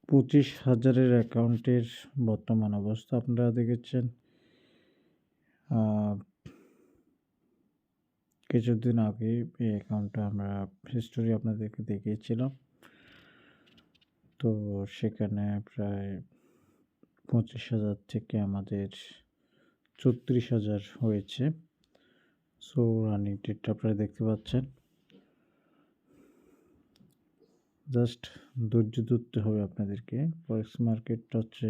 25,000-এর অ্যাকাউন্টের বর্তমান অবস্থা আপনারা দেখেছেন। কিছুদিন আগে এই অ্যাকাউন্টটা আমরা হিস্টোরি আপনাদেরকে দেখিয়েছিলাম। তো সেখানে প্রায় 25,000 থেকে আমাদের 34,000 হয়েছে। সো রানিং ট্রেডটা আপনারা দেখতে পাচ্ছেন। জাস্ট ধৈর্য ধরতে হবে আপনাদেরকে। ফরেক্স মার্কেটটা হচ্ছে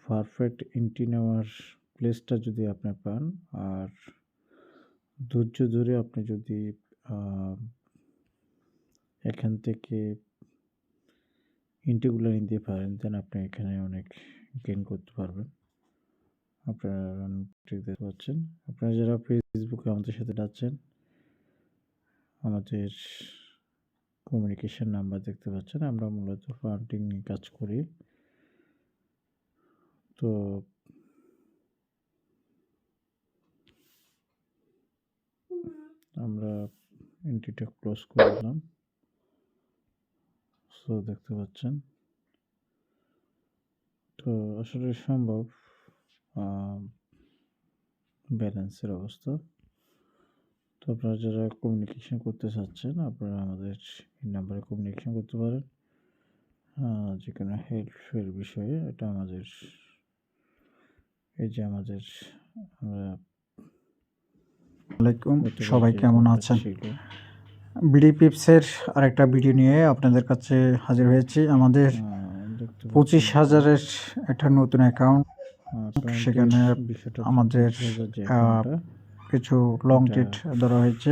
পারফেক্ট এন্ট্রি নেওয়ার প্লেসটা যদি আপনি পান, আর ধৈর্য ধরে আপনি যদি এখান থেকে এন্ট্রিগুলো নিতে পারেন, দেন আপনি এখানে অনেক গেইন করতে পারবেন। আপনারা ঠিক দেখতে পাচ্ছেন। আপনারা যারা ফেসবুকে আমাদের সাথে যাচ্ছেন, আমাদের কমিউনিকেশন নাম্বার দেখতে পাচ্ছেন। আমরা মূলত ফান্ডিং নিয়ে কাজ করি। তো আমরা এন্ট্রিটা ক্লোজ করে দিলাম। সো দেখতে পাচ্ছেন। তো আসলে সম্ভব ব্যালেন্সের অবস্থা। তো আপনারা যারা কমিউনিকেশন করতে চাচ্ছেন, আপনারা আমাদের এই নাম্বারে কমিউনিকেশন করতে পারেন যে কোনো হেল্পের বিষয়ে। এটা আমাদের এই যে আমাদের আমরা আলাইকুম, সবাই কেমন আছেন? বিডিপিপসের আরেকটা ভিডিও নিয়ে আপনাদের কাছে হাজির হয়েছি। আমাদের 25,000-এর একটা নতুন অ্যাকাউন্ট, সেখানে আমাদের কিছু লং ট্রেড ধরা হয়েছে।